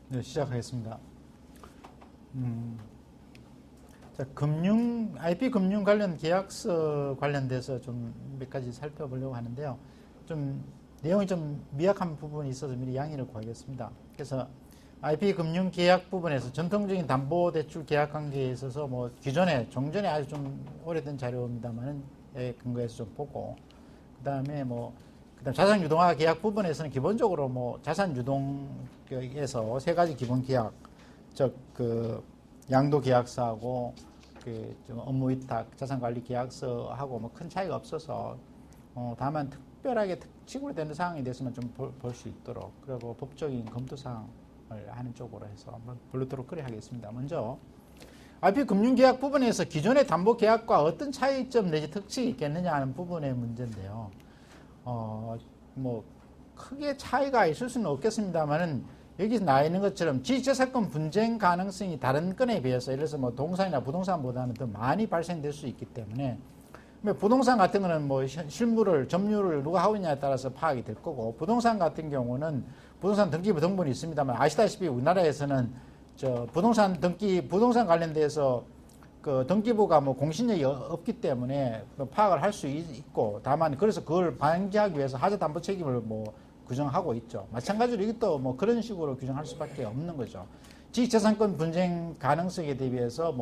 네, 시작하겠습니다. 자, IP 금융 관련 계약서 관련돼서 좀 몇 가지 살펴보려고 하는데요. 좀 내용이 좀 미약한 부분이 있어서 미리 양해를 구하겠습니다. 그래서 IP 금융 계약 부분에서 전통적인 담보대출 계약 관계에 있어서 뭐 기존에 종전에 아주 좀 오래된 자료입니다만은 근거해서 좀 보고, 그다음에 그다음 자산 유동화 계약 부분에서는 기본적으로 뭐 자산 유동에서 세 가지 기본 계약, 즉 양도 계약서하고 좀 업무 위탁 자산 관리 계약서하고 뭐 큰 차이가 없어서 다만 특별하게 특징으로 되는 사항에 대해서만 좀 볼 수 있도록, 그리고 법적인 검토 사항을 하는 쪽으로 해서 한번 부르도록 그래 하겠습니다. 먼저 IP 금융계약 부분에서 기존의 담보계약과 어떤 차이점 내지 특징이 있겠느냐 하는 부분의 문제인데요. 뭐 크게 차이가 있을 수는 없겠습니다만은, 여기 나와 있는 것처럼 지주재산권 분쟁 가능성이 다른 건에 비해서, 예를 들어서 뭐 동산이나 부동산보다는 더 많이 발생될 수 있기 때문에, 부동산 같은 거는 뭐 실물을 점유를 누가 하고 있냐에 따라서 파악이 될 거고, 부동산 같은 경우는 부동산 등기부 등본이 있습니다만, 아시다시피 우리나라에서는 부동산 관련돼서 그 등기부가 뭐 공신력이 없기 때문에 파악을 할 수 있고, 다만 그래서 그걸 방지하기 위해서 하자 담보 책임을 뭐 규정하고 있죠. 마찬가지로 이것도 뭐 그런 식으로 규정할 수밖에 없는 거죠. 지식재산권 분쟁 가능성에 대비해서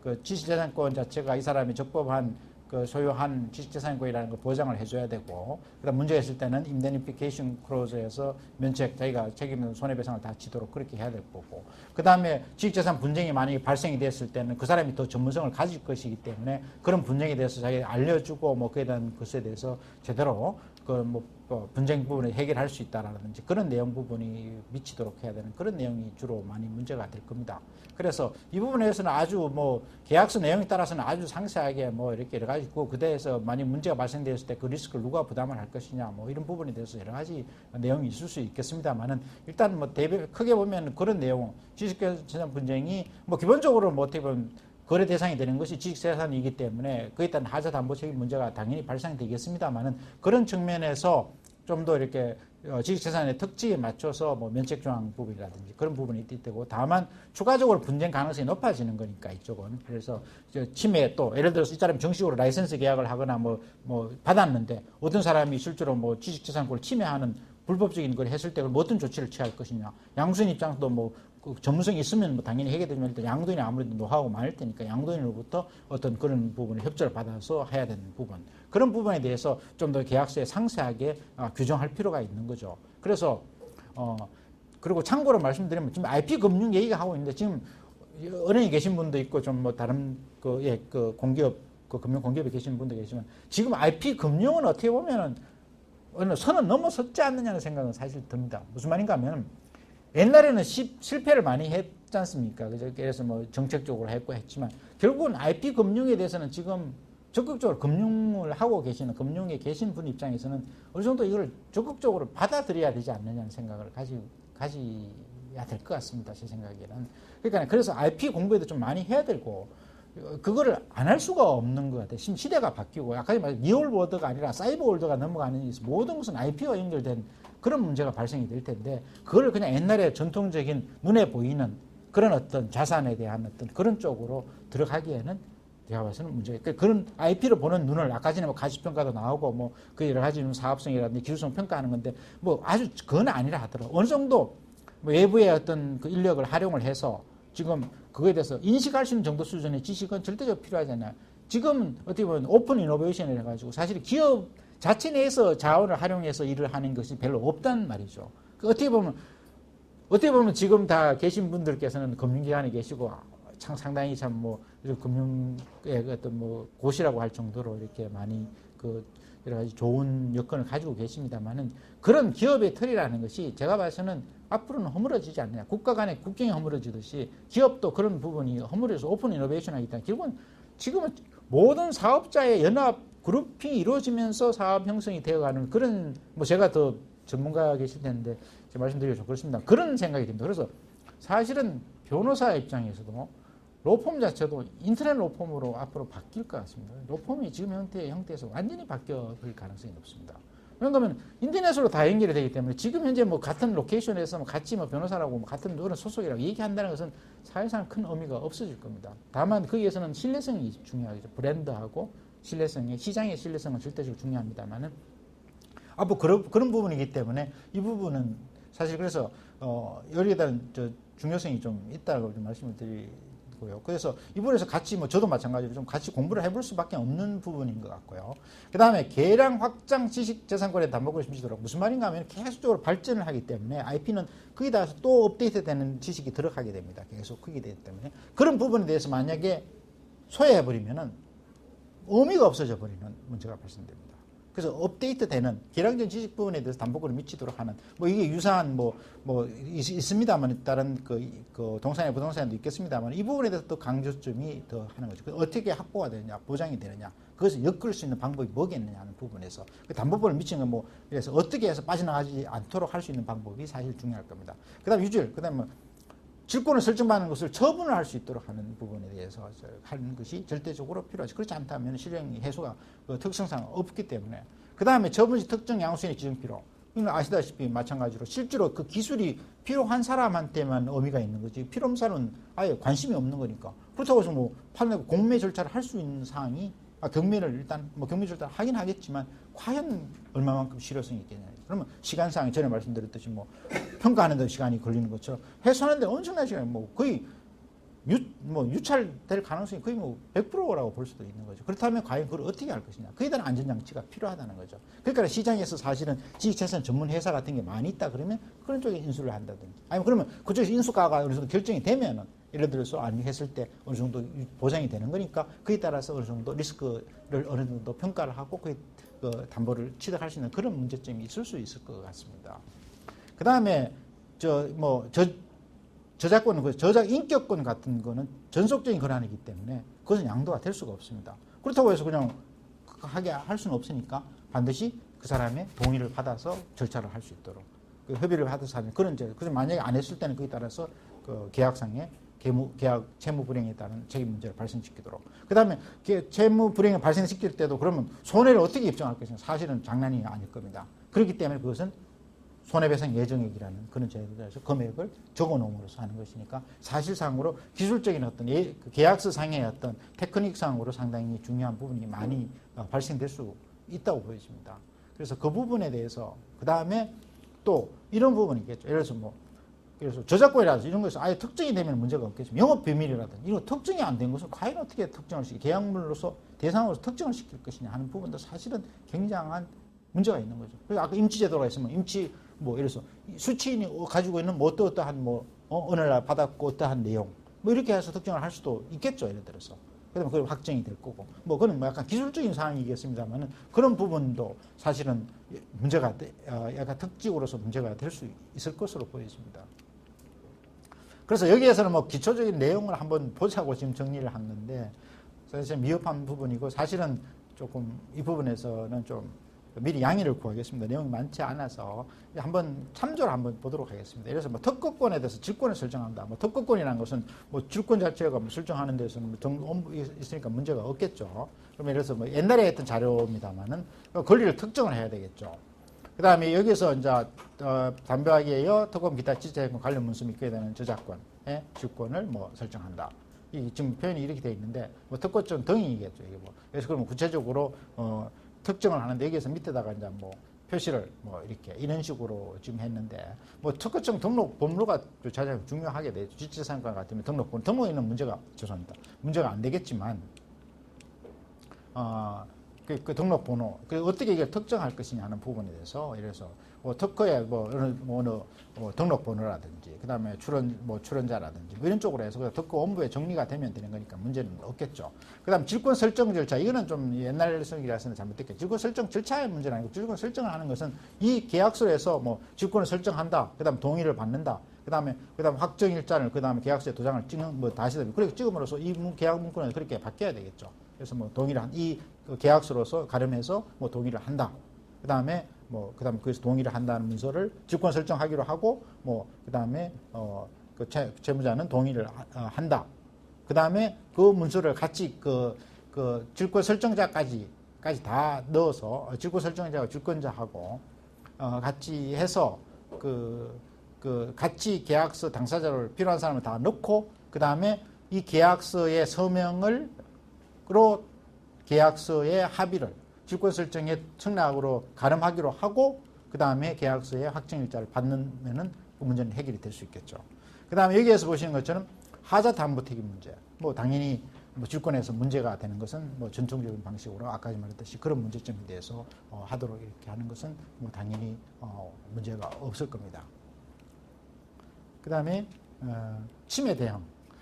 그 지식재산권 자체가 이 사람이 적법한 소유한 지식재산권이라는 걸 보장을 해줘야 되고, 그다음 문제가 있을 때는 인데니피케이션 클로즈에서 면책, 자기가 책임은 손해배상을 다 지도록 그렇게 해야 될 거고, 그다음에 지식재산 분쟁이 만약에 발생이 됐을 때는 그 사람이 더 전문성을 가질 것이기 때문에 그런 분쟁에 대해서 자기가 알려주고 그에 대한 것에 대해서 제대로 분쟁 부분을 해결할 수 있다라든지 그런 내용 부분이 미치도록 해야 되는 그런 내용이 주로 많이 문제가 될 겁니다. 그래서 이 부분에서는 아주 계약서 내용에 따라서는 아주 상세하게 이렇게 여러 가지 있고, 그대에서 만약 문제가 발생되었을 때 그 리스크를 누가 부담을 할 것이냐 이런 부분에 대해서 여러 가지 내용이 있을 수 있겠습니다만은, 일단 크게 보면 그런 내용, 지식재산 분쟁이 기본적으로 어떻게 보면 거래 대상이 되는 것이 지식재산이기 때문에 그에 따른 하자 담보 책임 문제가 당연히 발생되겠습니다만은, 그런 측면에서 좀 더 이렇게 지식재산의 특징에 맞춰서 면책 조항 부분이라든지 그런 부분이 있고, 다만 추가적으로 분쟁 가능성이 높아지는 거니까 이쪽은. 그래서 침해, 또 예를 들어서 이 사람이 정식으로 라이센스 계약을 하거나 받았는데 어떤 사람이 실제로 지식재산권을 침해하는 불법적인 걸 했을 때 그럼 어떤 조치를 취할 것이냐. 양수인 입장도 그 전문성이 있으면 당연히 해결되지만, 일단 양도인이 아무래도 노하우가 많을 테니까 양도인으로부터 어떤 그런 부분을 협조를 받아서 해야 되는 부분, 그런 부분에 대해서 좀 더 계약서에 상세하게 규정할 필요가 있는 거죠. 그래서 그리고 참고로 말씀드리면 지금 IP 금융 얘기가 하고 있는데, 지금 은행에 계신 분도 있고 좀 다른 공기업 금융 공기업에 계신 분도 계시지만, 지금 IP 금융은 어떻게 보면은 어느 선은 넘어섰지 않느냐는 생각은 사실 듭니다. 무슨 말인가 하면, 옛날에는 실패를 많이 했지 않습니까? 그래서 정책적으로 했지만, 결국은 IP 금융에 대해서는 지금 적극적으로 금융을 하고 계시는, 금융에 계신 분 입장에서는 어느 정도 이걸 적극적으로 받아들여야 되지 않느냐는 생각을 가져야 될 것 같습니다. 제 생각에는. 그러니까 그래서 IP 공부에도 좀 많이 해야 되고, 그거를 안 할 수가 없는 것 같아요. 지금 시대가 바뀌고, 아까 말한 리얼 월드가 아니라 사이버 월드가 넘어가는 모든 것은 IP와 연결된 그런 문제가 발생이 될 텐데, 그걸 그냥 옛날에 전통적인 눈에 보이는 그런 어떤 자산에 대한 어떤 그런 쪽으로 들어가기에는 제가 봐서는 문제가, 그런 IP를 보는 눈을, 아까 전에 가치평가도 나오고 그 여러 가지 사업성이라든지 기술성 평가하는 건데, 아주 그건 아니라 하더라도 어느 정도 외부의 어떤 그 인력을 활용을 해서 지금 그거에 대해서 인식할 수 있는 정도 수준의 지식은 절대적으로 필요하잖아요. 지금 어떻게 보면 오픈 이노베이션을 해가지고 사실 기업 자체 내에서 자원을 활용해서 일을 하는 것이 별로 없단 말이죠. 어떻게 보면 지금 다 계신 분들께서는 금융기관에 계시고 상당히 금융의 어떤 고시라고 할 정도로 이렇게 많이 여러 가지 좋은 여건을 가지고 계십니다만은, 그런 기업의 틀이라는 것이 제가 봐서는 앞으로는 허물어지지 않느냐. 국가 간의 국경이 허물어지듯이 기업도 그런 부분이 허물어져서 오픈 이노베이션 하기 때문에, 결국은 지금은 모든 사업자의 연합 그룹이 이루어지면서 사업 형성이 되어가는 그런, 제가 더 전문가 계실 텐데 제가 말씀드리기 좀 그렇습니다. 그런 생각이 듭니다. 그래서 사실은 변호사 입장에서도 로펌 자체도 인터넷 로펌으로 앞으로 바뀔 것 같습니다. 로펌이 지금 형태에서 완전히 바뀌어버릴 가능성이 높습니다. 왜냐하면 인터넷으로 다 연결이 되기 때문에 지금 현재 뭐 같은 로케이션에서 뭐 같이 뭐 변호사라고 뭐 같은 그런 소속이라고 얘기한다는 것은 사실상 큰 의미가 없어질 겁니다. 다만 거기에서는 신뢰성이 중요하죠. 브랜드하고 신뢰성이, 시장의 신뢰성은 절대적으로 중요합니다만은 뭐 그런 부분이기 때문에 이 부분은 사실 그래서 여기에 대한 중요성이 좀 있다고 좀 말씀을 드리고요. 그래서 이 부분에서 같이 뭐 저도 마찬가지로 좀 같이 공부를 해볼 수밖에 없는 부분인 것 같고요. 그 다음에 개량 확장 지식재산권의 담보권 심시도록 무슨 말인가 하면 계속적으로 발전을 하기 때문에 IP는 거기에 따라서 또 업데이트되는 지식이 들어가게 됩니다. 계속 크게 되기 때문에 그런 부분에 대해서 만약에 소외해버리면은 의미가 없어져 버리는 문제가 발생됩니다. 그래서 업데이트되는 개량된 지식 부분에 대해서 담보권을 미치도록 하는 뭐 이게 유사한 뭐 있습니다만 다른 그 동산이나 부동산도 있겠습니다만 이 부분에 대해서 또 강조점이 더 하는 거죠. 어떻게 확보가 되느냐, 보장이 되느냐, 그것을 엮을 수 있는 방법이 뭐겠느냐 하는 부분에서 그 담보권을 미치는 건 뭐 그래서 어떻게 해서 빠져나가지 않도록 할 수 있는 방법이 사실 중요할 겁니다. 그다음 유질, 그다음에 질권을 설정받는 것을 처분을 할 수 있도록 하는 부분에 대해서 하는 것이 절대적으로 필요하죠. 그렇지 않다면 실행 해소가 특성상 없기 때문에. 그 다음에 처분 시 특정 양수인의 지정 필요. 이건 아시다시피 마찬가지로 실제로 그 기술이 필요한 사람한테만 의미가 있는 거지. 필요 없는 사람은 아예 관심이 없는 거니까. 그렇다고 해서 뭐 판례 공매 절차를 할 수 있는 사항이 경매를 일단 뭐 경매 절차를 하긴 하겠지만 과연 얼마만큼 실효성이 있겠냐. 그러면 시간상에 전에 말씀드렸듯이 뭐 평가하는 데 시간이 걸리는 것처럼 해소하는 데 엄청난 시간이 뭐 거의 유찰될 가능성이 거의 뭐 100%라고 볼 수도 있는 거죠. 그렇다면 과연 그걸 어떻게 할 것이냐. 그에 대한 안전장치가 필요하다는 거죠. 그러니까 시장에서 사실은 지식재산 전문 회사 같은 게 많이 있다 그러면 그런 쪽에 인수를 한다든지 아니면 그러면 그쪽에서 인수가가 어느 정도 결정이 되면은 예를 들어서 했을 때 어느 정도 보장이 되는 거니까 그에 따라서 어느 정도 리스크를 어느 정도 평가를 하고 그 담보를 취득할 수 있는 그런 문제점이 있을 수 있을 것 같습니다. 그 다음에 저작권은 저작 인격권 같은 거는 전속적인 권한이기 때문에 그것은 양도가 될 수가 없습니다. 그렇다고 해서 그냥 하게 할 수는 없으니까 반드시 그 사람의 동의를 받아서 절차를 할 수 있도록 협의를 받아서 하는 그런 그래서 만약에 안 했을 때는 그에 따라서 그 계약상의 계약 채무 불이행에 따른 책임 문제를 발생시키도록. 그 다음에 채무 불이행을 발생시킬 때도 그러면 손해를 어떻게 입증할 것이냐. 사실은 장난이 아닐 겁니다. 그렇기 때문에 그것은 손해배상 예정액이라는 그런 제도에서 금액을 적어놓음으로써 하는 것이니까 사실상으로 기술적인 어떤 계약서상의 어떤 테크닉상으로 상당히 중요한 부분이 많이 발생될 수 있다고 보여집니다. 그래서 그 부분에 대해서 그 다음에 또 이런 부분이 있겠죠. 예를 들어서 그래서 저작권이라든지 이런 것에서 아예 특정이 되면 문제가 없겠지만 영업 비밀이라든지 이런 특정이 안 된 것을 과연 어떻게 특정을 계약물로서 대상으로서 특정을 시킬 것이냐 하는 부분도 사실은 굉장한 문제가 있는 거죠. 그래서 아까 임치제도가 있으면 임치 예를 들어서 수취인이 가지고 있는 어떠한 어느 날 받았고 어떠한 내용 이렇게 해서 특정을 할 수도 있겠죠. 예를 들어서. 그러면 그게 확정이 될 거고 그건 약간 기술적인 사항이겠습니다만은 그런 부분도 사실은 문제가 약간 특징으로서 문제가 될 수 있을 것으로 보여집니다. 그래서 여기에서는 기초적인 내용을 한번 보자고 지금 정리를 한 건데 사실 미흡한 부분이고 사실은 조금 이 부분에서는 좀 미리 양해를 구하겠습니다. 내용이 많지 않아서 한번 참조를 한번 보도록 하겠습니다. 예를 들어서 특허권에 대해서 질권을 설정한다. 특허권이라는 것은 질권 자체가 설정하는 데서는 있으니까 문제가 없겠죠. 그러면 예를 들어서 옛날에 했던 자료입니다만은 권리를 특정을 해야 되겠죠. 그 다음에 여기서 이제 담보하기에 특허권 기타 지자체권 관련 문서 및 그에 대한 저작권의 질권을 설정한다. 이 지금 표현이 이렇게 되어 있는데 특허권 등이겠죠. 이게 그래서 그러면 구체적으로 특정을 하는데 여기에서 밑에다가 이제 표시를 이렇게 이런 식으로 지금 했는데 특허청 등록 번호가 가장 중요하게 되죠. 지자체상권 같으면 등록에는 문제가 안 되겠지만 그 등록 번호 어떻게 이걸 특정할 것이냐 하는 부분에 대해서 예를 들어서 특허의 어느 등록 번호라든지 그다음에 출원자라든지 이런 쪽으로 해서 특허 원부에 정리가 되면 되는 거니까 문제는 없겠죠. 그다음 질권 설정 절차 이거는 좀 옛날성이라서는 잘못됐겠죠. 질권 설정 절차의 문제는 아니고 질권 설정을 하는 것은 이 계약서에서 질권을 설정한다. 그다음 동의를 받는다. 그다음에 확정 일자를 그다음에 계약서에 도장을 찍는 다시 그렇게 찍음으로써 이 계약 문구는 그렇게 바뀌어야 되겠죠. 그래서 동의를 이 계약서로서 가름해서 동의를 한다. 그다음에 그래서 동의를 한다는 문서를 질권 설정하기로 하고 그다음에 채무자는 동의를 한다. 그다음에 그 문서를 같이 그 질권 설정자까지 지위까지 다 넣어서 질권 설정자와 질권자하고 같이 해서 같이 계약서 당사자를 필요한 사람을 다 넣고 그 다음에 이 계약서의 서명으로 계약서의 합의를 질권 설정의 청락으로 가름하기로 하고 그 다음에 계약서의 확정일자를 받으면은 그 문제는 해결이 될 수 있겠죠. 그 다음에 여기에서 보시는 것처럼 하자 담보 책임 문제. 뭐 당연히 뭐 질권에서 문제가 되는 것은 뭐 전통적인 방식으로 아까 말했듯이 그런 문제점에 대해서 하도록 이렇게 하는 것은 뭐 당연히 문제가 없을 겁니다. 그 다음에 침해 대응.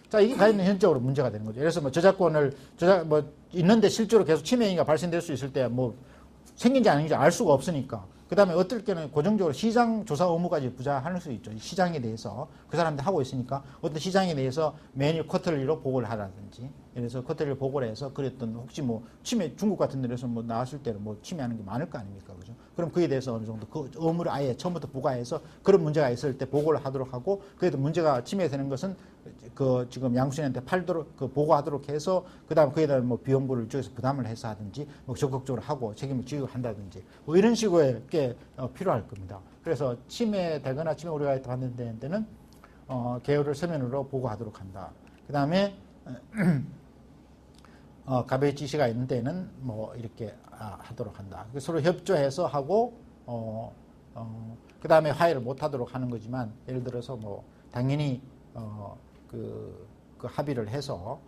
자, 이게 과연 현적으로 문제가 되는 거죠. 그래서 뭐 저작권을 있는데 실제로 계속 침해 행위가 발생될 수 있을 때 뭐 생긴지 아닌지 알 수가 없으니까. 그 다음에 어떨 때는 고정적으로 시장 조사 의무까지 부과할 수 있죠. 시장에 대해서 그 사람들 하고 있으니까 어떤 시장에 대해서 매일 쿼터리로 보고를 하라든지, 그래서 쿼터리로 보고를 해서 그랬던 혹시 뭐 침해 중국 같은 데서 뭐 나왔을 때는 뭐 침해하는 게 많을 거 아닙니까, 그죠? 그럼 그에 대해서 어느 정도 그 의무를 아예 처음부터 부과해서 그런 문제가 있을 때 보고를 하도록 하고, 그래도 문제가 침해되는 것은 그 지금 양수인한테 팔도록 보고하도록 해서 그다음 그에 대한 뭐 비용부를 이쪽에서 부담을 해서 하든지 뭐 적극적으로 하고 책임을 지고 한다든지 뭐 이런 식의 게 필요할 겁니다. 그래서 침해되거나 침해 우려가 있다는 데는 개요를 서면으로 보고하도록 한다. 그다음에 가베 지시가 있는 데는 뭐 이렇게 하도록 한다. 서로 협조해서 하고 그 다음에 화해를 못 하도록 하는 거지만, 예를 들어서 뭐 당연히 그 합의를 해서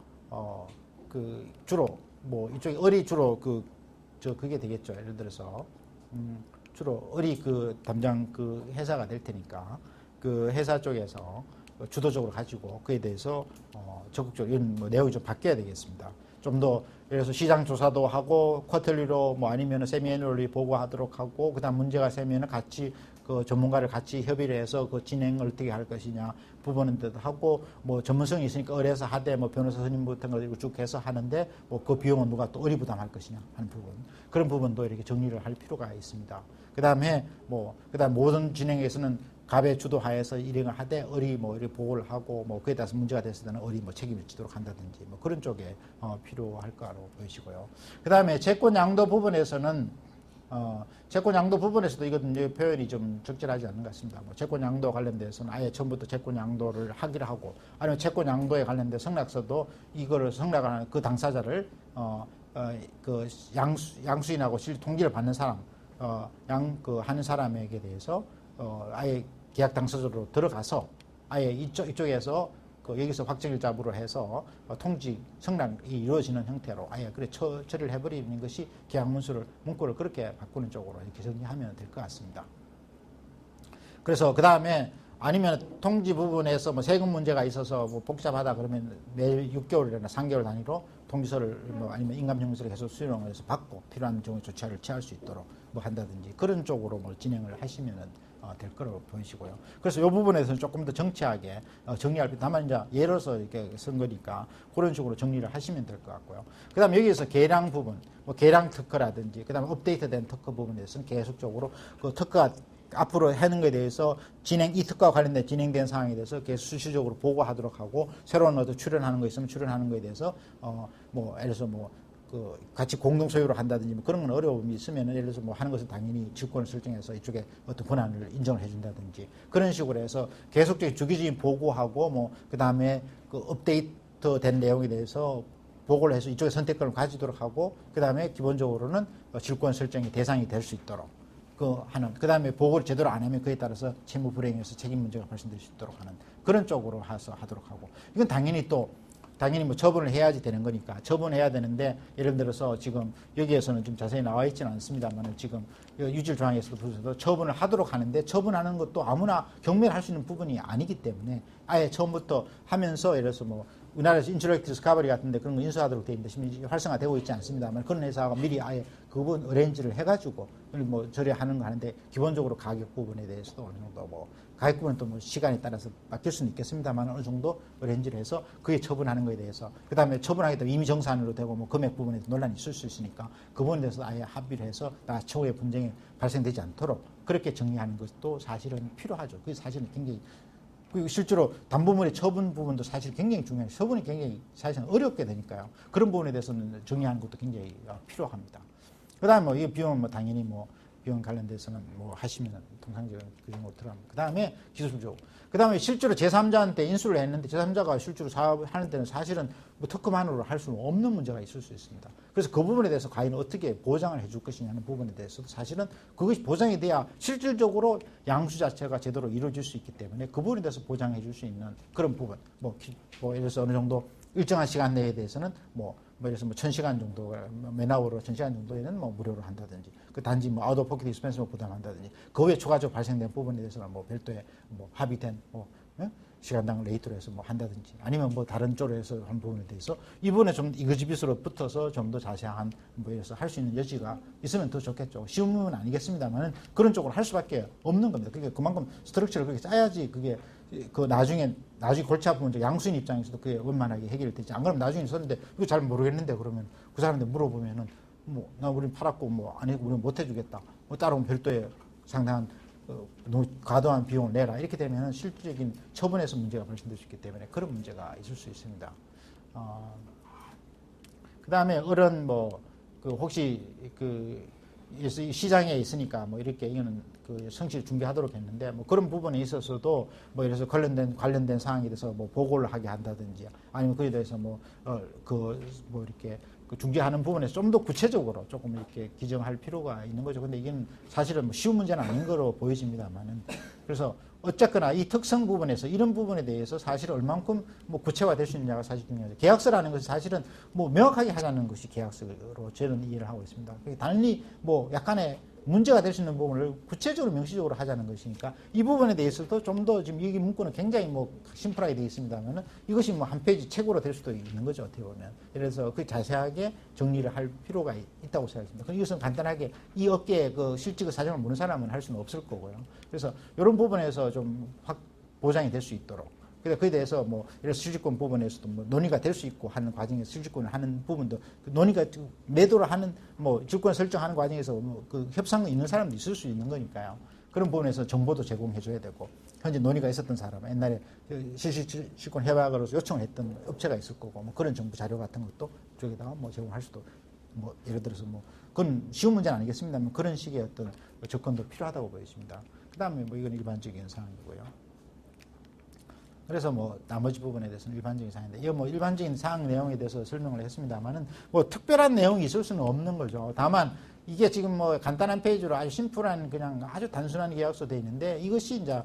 주로 뭐 이쪽에 을이 주로 그게 되겠죠. 예를 들어서 주로 을이 그 담당 그 회사가 될 테니까 그 회사 쪽에서 주도적으로 가지고 그에 대해서 적극적으로 이런 뭐 내용이 좀 바뀌어야 되겠습니다. 좀 더 예를 들어서 시장 조사도 하고 쿼터리로 뭐 아니면 세미애누얼리 보고하도록 하고, 그다음 문제가 생기면은 같이 그 전문가를 같이 협의를 해서 그 진행을 어떻게 할 것이냐 부분은 하고, 뭐 전문성이 있으니까 을에서 하되 뭐 변호사 선임부터 쭉 해서 하는데 뭐 그 비용은 누가 또 을이 부담할 것이냐 하는 부분, 그런 부분도 이렇게 정리를 할 필요가 있습니다. 그다음에 그다음 모든 진행에서는 갑의 주도하에서 일행을 하되 을이 뭐 이렇게 보고를 하고 뭐 그에 따라서 문제가 됐을 때는 을이 뭐 책임을 지도록 한다든지 뭐 그런 쪽에 필요할 거로 보이시고요. 그다음에 채권 양도 부분에서는 채권 양도 부분에서도 이건 이제 표현이 좀 적절하지 않는 것 같습니다. 뭐 채권 양도 관련돼서는 아예 처음부터 채권 양도를 하기로 하고, 아니면 채권 양도에 관련된 성락서도 이거를 성락하는 그 당사자를 그 양수인하고 실질 통지를 받는 사람 하는 사람에게 대해서 아예 계약 당사자로 들어가서 아예 이쪽에서 여기서 확정일자부로 해서 통지 성락이 이루어지는 형태로 아예 그래 처리를 해버리는 것이 계약 문구를 그렇게 바꾸는 쪽으로 이렇게 정리하면 될 것 같습니다. 그래서 그 다음에 아니면 통지 부분에서 뭐 세금 문제가 있어서 뭐 복잡하다 그러면 매일 6개월이나 3개월 단위로 통지서를 뭐 아니면 인감증서를 계속 수령을 해서 받고 필요한 경우 조치를 취할 수 있도록 뭐 한다든지 그런 쪽으로 뭐 진행을 하시면은 될 거라고 보이시고요. 그래서 이 부분에서는 조금 더 정치하게 정리할 필요, 다만 이제 예로서 이렇게 쓴 거니까 그런 식으로 정리를 하시면 될 것 같고요. 그 다음에 여기에서 계량 부분, 뭐 계량 특허라든지 그 다음에 업데이트된 특허 부분에서는 계속적으로 그 특허가 앞으로 하는 것에 대해서 이 특허와 관련된 진행된 상황에 대해서 계속 수시적으로 보고하도록 하고, 새로운 어떤 출연하는 거 있으면 출연하는 거에 대해서 뭐 예를 들어서 같이 공동 소유로 한다든지 뭐 그런 건 어려움이 있으면 예를 들어서 뭐 하는 것은 당연히 지구권을 설정해서 이쪽에 어떤 권한을 인정을 해준다든지 그런 식으로 해서 계속적인 주기적인 보고하고 뭐 그 다음에 그 업데이트된 내용에 대해서 보고를 해서 이쪽에 선택권을 가지도록 하고, 그 다음에 기본적으로는 질권 설정의 대상이 될 수 있도록 그 다음에 보고를 제대로 안 하면 그에 따라서 채무 불이행에서 책임 문제가 발생될 수 있도록 하는 그런 쪽으로 해서 하도록 하고, 이건 당연히 뭐 처분을 해야지 되는 거니까 처분해야 되는데, 예를 들어서 지금 여기에서는 좀 자세히 나와 있지는 않습니다만 지금 유질 조항에서도 처분을 하도록 하는데, 처분하는 것도 아무나 경매를 할 수 있는 부분이 아니기 때문에 아예 처음부터 하면서 예를 들어서 뭐 우리나라에서 인터랙티브 디스커버리 같은데 그런 거 인수하도록 되어 있는데 지금 활성화되고 있지 않습니다만, 그런 회사가 미리 아예 그 부분 어레인지를 해가지고 뭐 저렴하는 거 하는데, 기본적으로 가격 부분에 대해서도 어느 정도 뭐 가격 부분은 또 뭐 시간에 따라서 바뀔 수는 있겠습니다만 어느 정도 어레인지를 해서 그에 처분하는 거에 대해서, 그 다음에 처분하게 되면 이미 정산으로 되고 뭐 금액 부분에 논란이 있을 수 있으니까 그 부분에 대해서 아예 합의를 해서 추후에 분쟁이 발생되지 않도록 그렇게 정리하는 것도 사실은 필요하죠. 그게 사실은 굉장히, 그리고 실제로 담보물의 처분 부분도 사실 굉장히 중요해요. 처분이 굉장히 사실은 어렵게 되니까요. 그런 부분에 대해서는 정리하는 것도 굉장히 필요합니다. 그다음에 뭐 이 비용은 뭐 당연히 뭐 비용 관련돼서는 뭐 하시면 통상적인 그 정도 들어갑니다. 그다음에 기술적으로. 그다음에 실제로 제3자한테 인수를 했는데 제3자가 실제로 사업하는 데는 사실은 뭐 특허만으로 할 수는 없는 문제가 있을 수 있습니다. 그래서 그 부분에 대해서 과연 어떻게 보장을 해줄 것이냐는 부분에 대해서도 사실은 그것이 보장이 돼야 실질적으로 양수 자체가 제대로 이루어질 수 있기 때문에 그 부분에 대해서 보장해 줄 수 있는 그런 부분. 뭐 예를 들어서 어느 정도 일정한 시간 내에 대해서는 예를 들어서 1000시간 정도, 맨아워로 1000시간 정도에는 뭐 무료로 한다든지, 그 단지 뭐 아웃 오브 포켓 익스펜스만 부담한다든지, 그 외에 추가적으로 발생된 부분에 대해서는 뭐 별도의 뭐 합의된 시간당 레이트로 해서 뭐 한다든지, 아니면 뭐 다른 쪽으로 해서 한 부분에 대해서 이 부분에 좀 이거지빗으로 붙어서 좀 더 자세한 뭐에서 할 수 있는 여지가 있으면 더 좋겠죠. 쉬운 부분은 아니겠습니다만은 그런 쪽으로 할 수밖에 없는 겁니다. 그게 그만큼 스트럭처를 그렇게 짜야지 그게 그 나중에 골치 아픈 문제, 양수인 입장에서도 그게 원만하게 해결되지. 안 그러면 나중에 있었는데 이거 잘 모르겠는데 그러면 그 사람한테 물어보면은 뭐 나 우린 팔았고 뭐 아니 우리는 못 해주겠다. 뭐 따로 별도의 상당한 과도한 비용을 내라. 이렇게 되면은 실질적인 처분에서 문제가 발생될 수 있기 때문에 그런 문제가 있을 수 있습니다. 그 다음에 어른 혹시 시장에 있으니까 뭐 이렇게 이거는 그 성실 준비하도록 했는데 뭐 그런 부분에 있어서도 뭐 이래서 관련된 사항에 대해서 뭐 보고를 하게 한다든지 아니면 그에 대해서 이렇게 그 중재하는 부분에서 좀 더 구체적으로 조금 이렇게 규정할 필요가 있는 거죠. 근데 이건 사실은 뭐 쉬운 문제는 아닌 거로 보여집니다만은. 그래서 어쨌거나 이 특성 부분에서 이런 부분에 대해서 사실 얼만큼 뭐 구체화될 수 있느냐가 사실 중요하죠. 계약서라는 것이 사실은 뭐 명확하게 하자는 것이 계약서로 저는 이해를 하고 있습니다. 단지 뭐 약간의 문제가 될 수 있는 부분을 구체적으로 명시적으로 하자는 것이니까 이 부분에 대해서도 좀 더 지금 이 문구는 굉장히 뭐 심플하게 되어 있습니다만은 이것이 뭐 한 페이지 책으로 될 수도 있는 거죠. 어떻게 보면. 그래서 그 자세하게 정리를 할 필요가 있다고 생각합니다. 이것은 간단하게 이 업계의 그 실직의 사정을 모르는 사람은 할 수는 없을 거고요. 그래서 이런 부분에서 좀 보장이 될 수 있도록. 그래서 그에 대해서 뭐 이런 실질권 부분에서도 뭐 논의가 될 수 있고 하는 과정에서 실질권을 하는 부분도 그 논의가 매도를 하는 뭐 질권 설정하는 과정에서 뭐 그 협상이 있는 사람도 있을 수 있는 거니까요. 그런 부분에서 정보도 제공해 줘야 되고 현재 논의가 있었던 사람 옛날에 실질권 협약으로서 요청을 했던 업체가 있을 거고 뭐 그런 정보 자료 같은 것도 쪽에다가 뭐 제공할 수도 뭐 예를 들어서 뭐 그건 쉬운 문제는 아니겠습니다만 그런 식의 어떤 접근도 필요하다고 보여집니다. 그다음에 뭐 이건 일반적인 사항이고요. 그래서 뭐 나머지 부분에 대해서는 일반적인 사항인데 이거 뭐 일반적인 사항 내용에 대해서 설명을 했습니다만은 뭐 특별한 내용이 있을 수는 없는 거죠. 다만 이게 지금 뭐 간단한 페이지로 아주 심플한 그냥 아주 단순한 계약서 돼 있는데 이것이 이제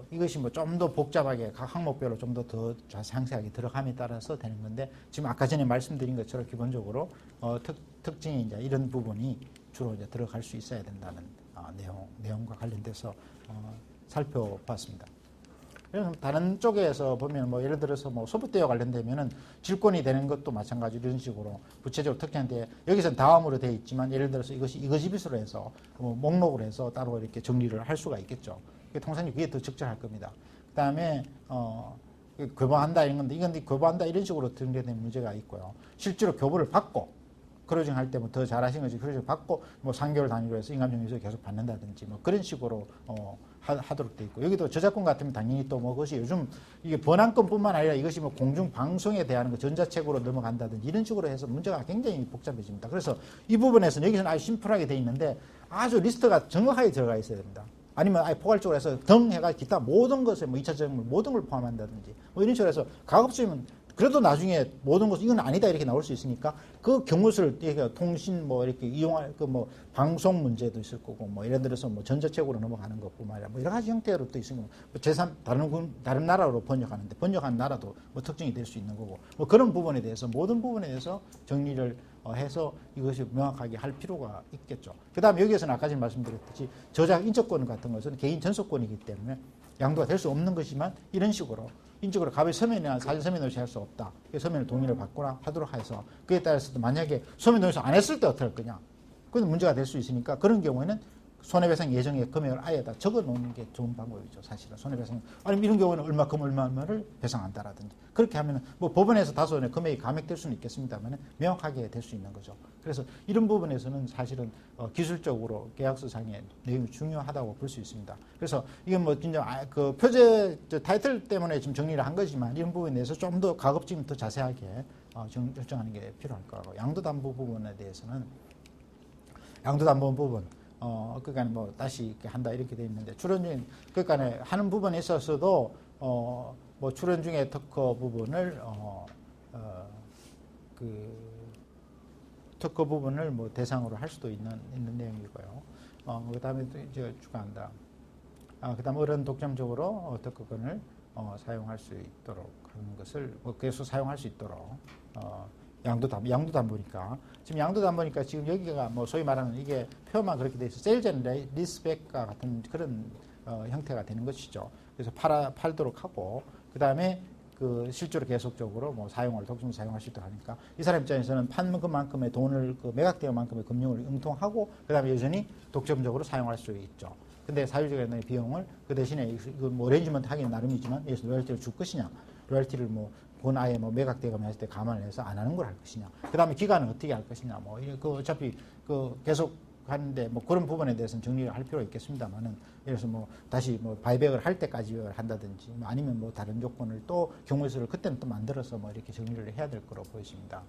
이것이 뭐 좀 더 복잡하게 각 항목별로 좀 더 상세하게 들어감에 따라서 되는 건데 지금 아까 전에 말씀드린 것처럼 기본적으로 특징이 이제 이런 부분이 주로 이제 들어갈 수 있어야 된다는 내용과 관련돼서 살펴봤습니다. 다른 쪽에서 보면 뭐 예를 들어서 뭐 소프트웨어 관련되면은 질권이 되는 것도 마찬가지 이런 식으로 구체적으로 특정한데 여기서는 다음으로 되어 있지만 예를 들어서 이것이 이거지빗으로 해서 목록으로 해서 따로 이렇게 정리를 할 수가 있겠죠. 통상적으로 그게 더 적절할 겁니다. 그다음에 교부한다 이런 건데 이건 교부한다 이런 식으로 등재된 문제가 있고요. 실제로 교부를 받고 크루징 할 때 뭐 더 잘하신 거지 크루징 받고 뭐 3개월 단위로 해서 인감정리서 계속 받는다든지 뭐 그런 식으로 하도록 돼 있고 여기도 저작권 같으면 당연히 또 뭐 그것이 요즘 이게 번안권뿐만 아니라 이것이 뭐 공중 방송에 대한 거 전자책으로 넘어간다든지 이런 식으로 해서 문제가 굉장히 복잡해집니다. 그래서 이 부분에서는 여기서는 아주 심플하게 돼 있는데 아주 리스트가 정확하게 들어가 있어야 됩니다. 아니면 아예 포괄적으로 해서 등 해가 기타 모든 것에 뭐 2차 정물 모든 걸 포함한다든지 뭐 이런 식으로 해서 가급적이면 그래도 나중에 모든 것은 이건 아니다 이렇게 나올 수 있으니까 그 경우를 통신 뭐 이렇게 이용할 그 뭐 방송 문제도 있을 거고 뭐 예를 들어서 뭐 전자책으로 넘어가는 것뿐만 아니라 뭐 여러 가지 형태로 또 있으니까 뭐 다른 나라로 번역하는데 번역한 나라도 뭐 특징이 될 수 있는 거고 뭐 그런 부분에 대해서 모든 부분에 대해서 정리를 해서 이것이 명확하게 할 필요가 있겠죠. 그다음에 여기에서는 아까 전에 말씀드렸듯이 저작 인적권 같은 것은 개인 전속권이기 때문에 양도가 될 수 없는 것이지만 이런 식으로 인적으로 갑의 서면이나 사진 서면 없이 할 수 없다. 서면을 동의를 받거나 하도록 해서 그에 따라서도 만약에 서면 동의서 안 했을 때 어떻게 할 거냐. 그건 문제가 될 수 있으니까 그런 경우에는 손해배상 예정의 금액을 아예 다 적어 놓는 게 좋은 방법이죠. 사실은 손해배상 아니면 이런 경우는 얼마를 배상한다라든지 그렇게 하면은 뭐 법원에서 다소 금액이 감액될 수는 있겠습니다만 명확하게 될 수 있는 거죠. 그래서 이런 부분에서는 사실은 기술적으로 계약서상의 내용이 중요하다고 볼 수 있습니다. 그래서 이건 뭐 진짜 그 표제 타이틀 때문에 지금 정리를 한 거지만 이런 부분에 대해서 좀 더 가급적이면 더 자세하게 결정하는 게 필요할 거고 양도담보 부분에 대해서는 양도담보 부분, 그러니까 뭐 다시 이렇게 한다 이렇게 돼 있는데 출원 중에 그러니까 하는 부분에 있어서도 뭐 출원 중에 특허 부분을 그 특허 부분을 뭐 대상으로 할 수도 있는 내용이고요. 그다음에 또 이제 추가한다. 그다음 어른 독점적으로 특허권을 사용할 수 있도록 하는 것을 계속 사용할 수 있도록 양도담보니까 지금 양도담보니까 지금 여기가 뭐 소위 말하는 이게 표만 그렇게 돼 있어 세일즈 앤 리스백과 같은 그런 형태가 되는 것이죠. 그래서 팔도록 하고 그다음에 그 실제로 계속적으로 뭐 독점 사용할 수 있도록 하니까 이 사람 입장에서는 판 그만큼의 돈을 매각되는 만큼의 금융을 응통하고 그다음에 여전히 독점적으로 사용할 수 있죠. 근데 사유자의 비용을 그 대신에 이거 뭐 어레인지먼트 하기는 나름이지만 여기서 로열티를 줄 것이냐, 로열티를 뭐 본 아예 뭐 매각되거나 했을 때 감안을 해서 안 하는 걸 할 것이냐, 그 다음에 기간은 어떻게 할 것이냐, 뭐 그 어차피 그 계속 하는데 뭐 그런 부분에 대해서는 정리를 할 필요가 있겠습니다만은 예를 들어서 뭐 다시 뭐 바이백을 할 때까지 한다든지 뭐 아니면 뭐 다른 조건을 또 경우수를 그때는 또 만들어서 뭐 이렇게 정리를 해야 될 거로 보여집니다.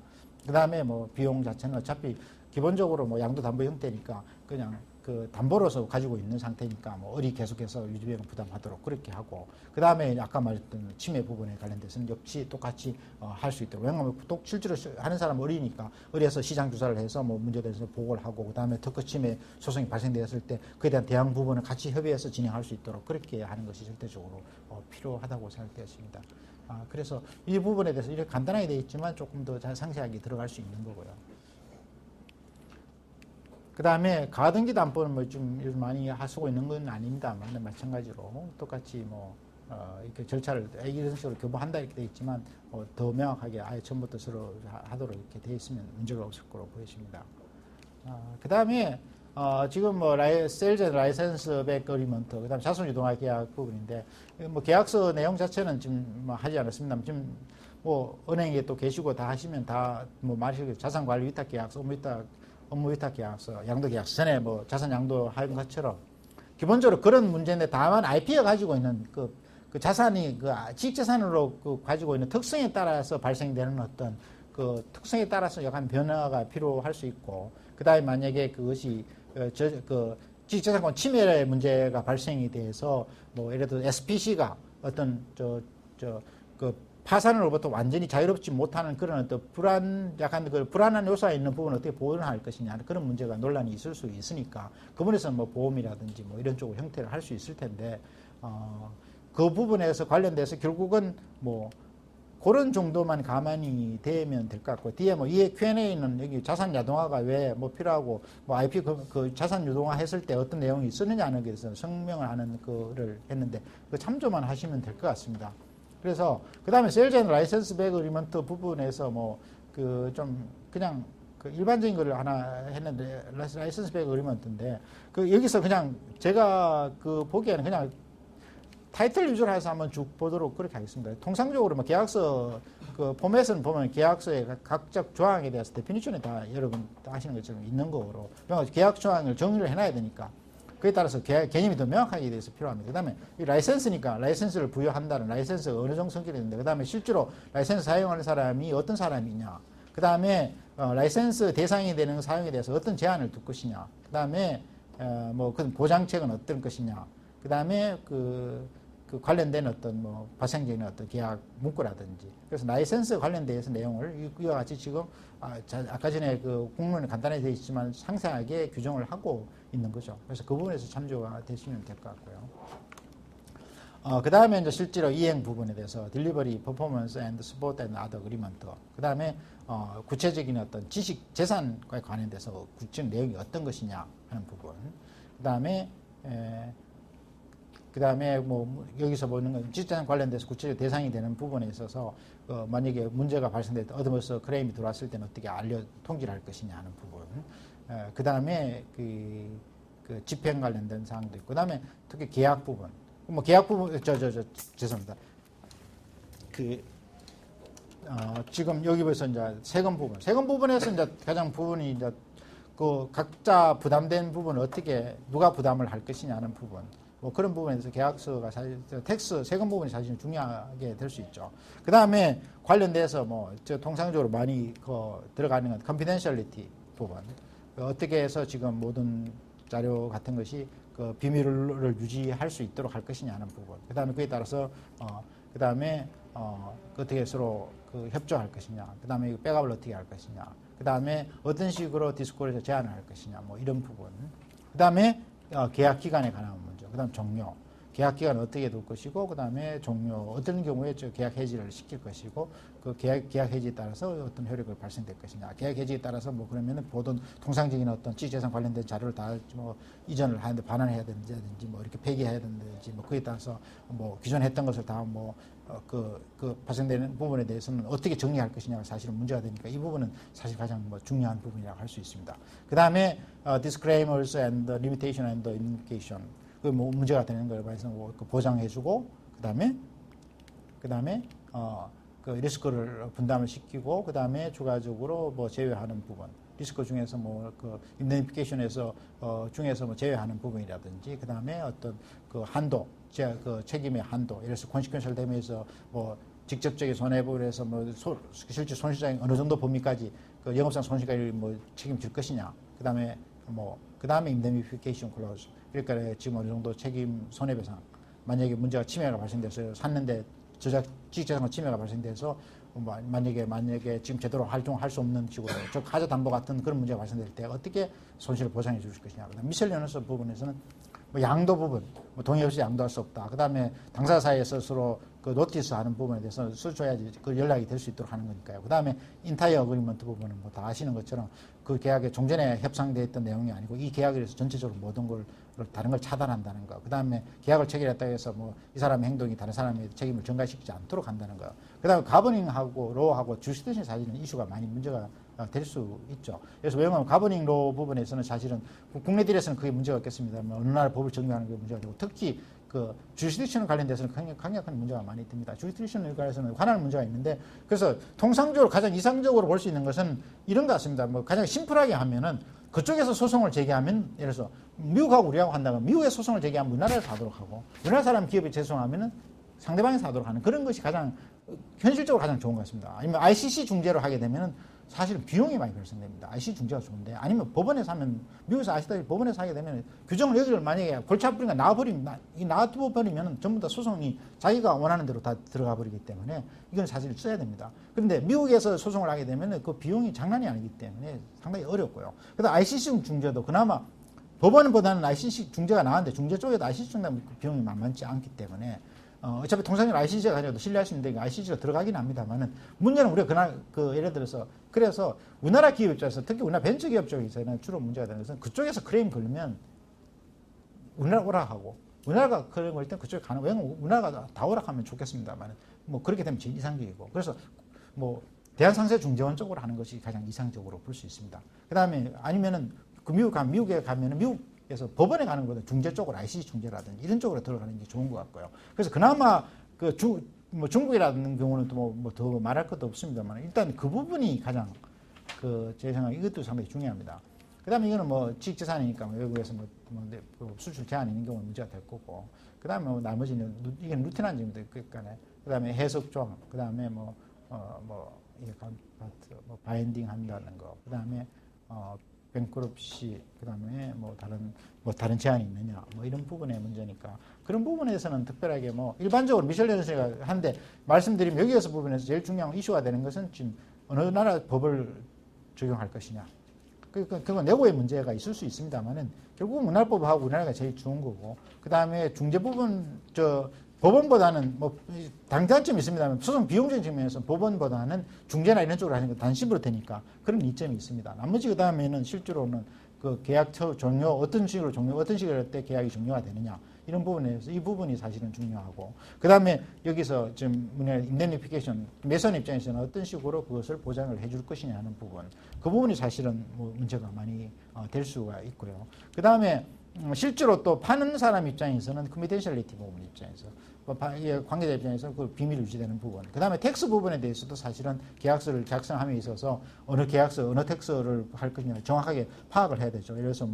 그 다음에 뭐 비용 자체는 어차피 기본적으로 뭐 양도담보 형태니까 그냥 그 담보로서 가지고 있는 상태니까 뭐 어리 계속해서 유지비용을 부담하도록 그렇게 하고 그 다음에 아까 말했던 침해 부분에 관련돼서는 역시 똑같이 할 수 있도록 왜냐하면 또 실제로 하는 사람 어리니까 어리에서 시장 조사를 해서 뭐 문제돼서 보고를 하고 그 다음에 특허 침해 소송이 발생되었을 때 그에 대한 대항 부분을 같이 협의해서 진행할 수 있도록 그렇게 하는 것이 절대적으로 필요하다고 생각되었습니다. 그래서 이 부분에 대해서 이렇게 간단하게 되어 있지만 조금 더 상세하게 들어갈 수 있는 거고요. 그 다음에 가등기 담보는 뭐 좀 요즘 많이 쓰고 있는 건 아닙니다만 마찬가지로 똑같이 뭐 이렇게 절차를 이런 식으로 교부한다 이렇게 돼 있지만 더 명확하게 아예 처음부터 서로 하도록 이렇게 돼 있으면 문제가 없을 거로 보여집니다. 그 다음에 지금 뭐 세일즈 라이센스 백 어리먼트 그다음 자손 유동화 계약 부분인데 뭐 계약서 내용 자체는 지금 뭐 하지 않았습니다만 지금 뭐 은행에 또 계시고 다 하시면 다 뭐 말하시고 자산 관리 위탁 계약서 업무 위탁 계약서, 양도 계약서 전에 뭐 자산 양도한 것처럼 기본적으로 그런 문제인데 다만 IP가 가지고 있는 그 자산이 그 지식재산으로 가지고 있는 특성에 따라서 발생되는 어떤 그 특성에 따라서 약간 변화가 필요할 수 있고 그 다음에 만약에 그것이 지식재산권 침해의 문제가 발생이 돼서 뭐 예를 들어 SPC가 어떤 파산으로부터 완전히 자유롭지 못하는 그런 어떤 약간 그 불안한 요소가 있는 부분을 어떻게 보존할 것이냐 그런 문제가 논란이 있을 수 있으니까 그 부분에서 뭐 보험이라든지 뭐 이런 쪽으로 형태를 할 수 있을 텐데 그 부분에서 관련돼서 결국은 뭐 그런 정도만 가만히 되면 될 것 같고 뒤에 뭐 이 Q&A는 여기 자산 야동화가 왜 뭐 필요하고 뭐 IP 그 자산 유동화 했을 때 어떤 내용이 쓰느냐는 것에서 설명을 하는 거를 했는데 그 참조만 하시면 될 것 같습니다. 그래서 그 다음에 세일즈 앤 라이센스 백 어리먼트 부분에서 뭐 그 좀 그냥 그 일반적인 거를 하나 했는데 라이센스 백 어리먼트인데 그 여기서 그냥 제가 그 보기에는 그냥 타이틀 위주로 해서 한번 쭉 보도록 그렇게 하겠습니다. 통상적으로 뭐 계약서 그 포맷은 보면 계약서의 각각 조항에 대해서 데피니션에 다 여러분 다 하시는 것처럼 있는 거로 계약 조항을 정리를 해놔야 되니까. 그에 따라서 개념이 더 명확하게 돼서 필요합니다. 그 다음에 이 라이센스니까 라이센스를 부여한다는 라이센스가 어느 정도 성질이 있는데 그 다음에 실제로 라이센스 사용하는 사람이 어떤 사람이냐 그 다음에 라이센스 대상이 되는 사용에 대해서 어떤 제한을 둘 것이냐 그 다음에 뭐 그 보장책은 어떤 것이냐 그 다음에 그 관련된 어떤 뭐 발생적인 어떤 계약 문구라든지 그래서 라이센스 관련돼서 내용을 이와 같이 지금 아까 전에 그 공문에 간단하게 되어 있지만 상세하게 규정을 하고 있는 거죠. 그래서 그 부분에서 참조가 되시면 될 것 같고요. 그 다음에 이제 실제로 이행 부분에 대해서 딜리버리, 퍼포먼스 앤드 스포트 앤드 아더 어그리먼트 그 다음에 구체적인 어떤 지식 재산과 관련돼서 구체적 내용이 어떤 것이냐 하는 부분 그 다음에 뭐 여기서 보는 건 지식재산 관련돼서 구체적 대상이 되는 부분에 있어서 만약에 문제가 발생될 때 어드버스 클레임이 들어왔을 때는 어떻게 통지를 할 것이냐 하는 부분 그 다음에 그 집행 관련된 사항도 있고 그 다음에 특히 계약 부분 뭐 계약 부분 죄송합니다 지금 여기 벌써 이제 세금 부분에서 이제 가장 부분이 이제 그 각자 부담된 부분을 어떻게 누가 부담을 할 것이냐는 부분 뭐 그런 부분에서 계약서가 사실 세금 부분이 사실 중요하게 될 수 있죠. 그 다음에 관련돼서 뭐 통상적으로 많이 들어가는 건 confidentiality 부분. 어떻게 해서 지금 모든 자료 같은 것이 그 비밀을 유지할 수 있도록 할 것이냐는 부분. 그 다음에 그에 따라서 그 다음에 어떻게 서로 그 협조할 것이냐. 그 다음에 백업을 어떻게 할 것이냐. 그 다음에 어떤 식으로 디스코드에서 제한을 할 것이냐. 뭐 이런 부분. 그 다음에 계약 기간에 관한 문제. 그 다음 종료. 계약 기간을 어떻게 둘 것이고, 그 다음에 종료. 어떤 경우에 저 계약 해지를 시킬 것이고, 그 계약 해지에 따라서 어떤 효력을 발생될 것이냐. 계약 해지에 따라서 뭐 그러면은 모든 통상적인 어떤 지재산 관련된 자료를 다 뭐 이전을 하는데 반환해야 되는지 뭐 이렇게 폐기해야 되는지 뭐 그에 따라서 뭐 기존에 했던 것을 다 뭐 발생되는 부분에 대해서는 어떻게 정리할 것이냐가 사실은 문제가 되니까 이 부분은 사실 가장 뭐 중요한 부분이라고 할 수 있습니다. 그 다음에 disclaimers and limitation and indication. 그 뭐 문제가 되는 걸 말해서 보장해주고, 그 다음에 그 리스크를 분담을 시키고, 그 다음에 추가적으로 뭐 제외하는 부분, 리스크 중에서 뭐 그 인덴티피케이션에서 중에서 뭐 제외하는 부분이라든지, 그 다음에 어떤 그 한도, 그 책임의 한도, 예를 들어서 콘시퀀셜 데미에서 뭐 직접적인 손해보를 해서 뭐 실제 손실장이 어느 정도 범위까지 그 영업상 손실까지 뭐 책임질 것이냐, 그 다음에 인덴티피케이션 클로즈. 그러니까 지금 어느 정도 책임 손해배상, 만약에 문제가 침해가 발생돼서 샀는데 지적재산 침해가 발생돼서 만약에 지금 제대로 활동할 수 없는 식으로 저 가자 담보 같은 그런 문제가 발생될 때 어떻게 손실을 보상해 줄 것이냐. 그다음 미셀리너스 부분에서는 뭐 양도 부분, 뭐 동의 없이 양도할 수 없다. 그다음에 당사 사이에서 서로 그 노티스 하는 부분에 대해서 써줘야지 그 연락이 될 수 있도록 하는 거니까요. 그다음에 인타이어 어그리먼트 부분은 뭐 다 아시는 것처럼 그 계약에 종전에 협상되어 있던 내용이 아니고 이 계약에 대해서 전체적으로 모든 걸 다른 걸 차단한다는 거. 그다음에 계약을 체결했다고 해서 뭐 이 사람의 행동이 다른 사람의 책임을 전가시키지 않도록 한다는 거. 그다음에 가버닝하고 로하고 주시듯이 사실은 이슈가 많이 문제가 될 수 있죠. 그래서 왜냐하면 가버닝 로 부분에서는 사실은 국내들에서는 그게 문제가 없겠습니다만 어느 나라 법을 적용하는 게 문제가 되고, 특히 그 주리스딕션 관련돼서는 강력한 문제가 많이 듭니다. 주리스딕션에 관해서는 관할 문제가 있는데, 그래서 통상적으로 가장 이상적으로 볼 수 있는 것은 이런 것 같습니다. 뭐 가장 심플하게 하면은 그쪽에서 소송을 제기하면, 예를 들어서 미국하고 우리하고 한다면 미국에 소송을 제기하면 우리나라에서 하도록 하고, 우리나라 사람 기업이 제소하면은 상대방에서 하도록 하는 그런 것이 가장 현실적으로 가장 좋은 것 같습니다. 아니면 ICC 중재로 하게 되면은 사실은 비용이 많이 발생됩니다. ICC 중재가 좋은데, 아니면 법원에서 하면, 미국에서 아시다시피 법원에서 하게 되면 규정을 여기를 만약에 골치 아프니까 놔둬버리면 전부 다 소송이 자기가 원하는 대로 다 들어가 버리기 때문에 이건 사실 써야 됩니다. 그런데 미국에서 소송을 하게 되면 그 비용이 장난이 아니기 때문에 상당히 어렵고요. 그래서 ICC 중재도 그나마 법원보다는 ICC 중재가 나왔는데, 중재 쪽에도 ICC 중재 비용이 만만치 않기 때문에 어차피 통상적으로 ICC가 가지고 신뢰할 수 있는데 ICC가 들어가긴 합니다만은, 문제는 우리가 그날 예를 들어서, 그래서 우리나라 기업 입장에서, 특히 우리나라 벤처 기업 쪽에서는 주로 문제가 되는 것은 그쪽에서 클레임 걸면 우리나라 오락하고, 우리나라가 클레임 걸 때 그쪽에 가는, 왜냐면 우리나라가 다 오락하면 좋겠습니다만 뭐 그렇게 되면 제일 이상적이고, 그래서 뭐 대한상세중재원 쪽으로 하는 것이 가장 이상적으로 볼 수 있습니다. 그 다음에 아니면은 그 미국에 가면은 미국에서 법원에 가는 것보다 중재 쪽으로 ICC 중재라든지 이런 쪽으로 들어가는 게 좋은 것 같고요. 그래서 그나마 그 뭐 중국이라는 경우는 또 뭐 더 말할 것도 없습니다만, 일단 그 부분이 가장 제 생각에 이것도 상당히 중요합니다. 그 다음에 이거는 뭐 지식재산이니까 뭐 외국에서 뭐 수출 제한 있는 경우는 문제가 될 거고, 그 다음에 뭐 나머지는 이게 루틴한 점도 있겠네. 그 다음에 해석 조항, 그 다음에 바인딩 한다는 거, 그 다음에 뱅크럽시, 그 다음에 다른 제한이 있느냐, 뭐 이런 부분의 문제니까, 그런 부분에서는 특별하게 뭐 일반적으로 미셸레너스가 하는데, 말씀드리면 여기에서 부분에서 제일 중요한 이슈가 되는 것은 지금 어느 나라 법을 적용할 것이냐. 그건 내고의 문제가 있을 수 있습니다만은 결국은 문화법하고 우리나라가 제일 좋은 거고, 그 다음에 중재 부분, 법원보다는 뭐 장단점이 있습니다만 소송 비용적인 측면에서 법원보다는 중재나 이런 쪽으로 하는 건 단심으로 되니까 그런 이점이 있습니다. 나머지 그 다음에는 실제로는 그 계약 종료 어떤 식으로 할 때 계약이 종료가 되느냐, 이런 부분에서 이 부분이 사실은 중요하고, 그 다음에 여기서 지금 인덴티피케이션, 매수한 입장에서는 어떤 식으로 그것을 보장을 해줄 것이냐 하는 부분, 그 부분이 사실은 뭐 문제가 많이 될 수가 있고요. 그 다음에 실제로 또 파는 사람 입장에서는 컨피덴셜리티 부분 입장에서 관계자 입장에서 그 비밀 유지되는 부분. 그 다음에 텍스 부분에 대해서도 사실은 계약서를 작성함에 있어서 어느 계약서, 어느 텍스를 할 것이냐 정확하게 파악을 해야 되죠. 그래서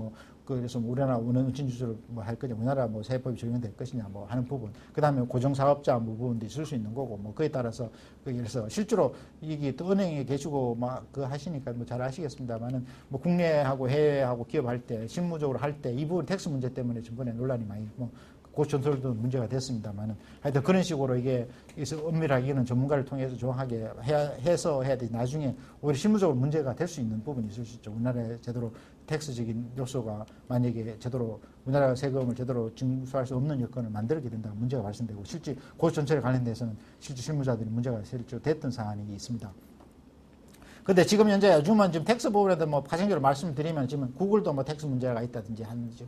그래서 우리나라 어느 운賃주주를 할 거냐, 우리나라 세법이 적용될 것이냐 하는 부분. 그 다음에 고정사업자 부분도 있을 수 있는 거고, 그에 따라서, 그래서 실제로 이게 또 은행에 계시고 하시니까 잘 아시겠습니다만은 국내하고 해외하고 기업할 때, 실무적으로 할 때 이 부분 텍스 문제 때문에 전번에 논란이 많이 고전설도 문제가 됐습니다만은 하여튼 그런 식으로 이게 엄밀하게는 전문가를 통해서 정확하게 해서 해야 되지. 나중에 오히려 실무적으로 문제가 될 수 있는 부분이 있을 수 있죠. 우리나라에 제대로 텍스적인 요소가 만약에 제대로 우리나라 세금을 제대로 징수할 수 없는 여건을 만들게 된다면 문제가 발생되고 실제 고전설에 관련돼서는 실제 실무자들이 문제가 실제로 됐던 사안이 있습니다. 근데 지금 현재 요즘은 지금 텍스 부분에도 파생적으로 말씀드리면 지금 구글도 텍스 문제가 있다든지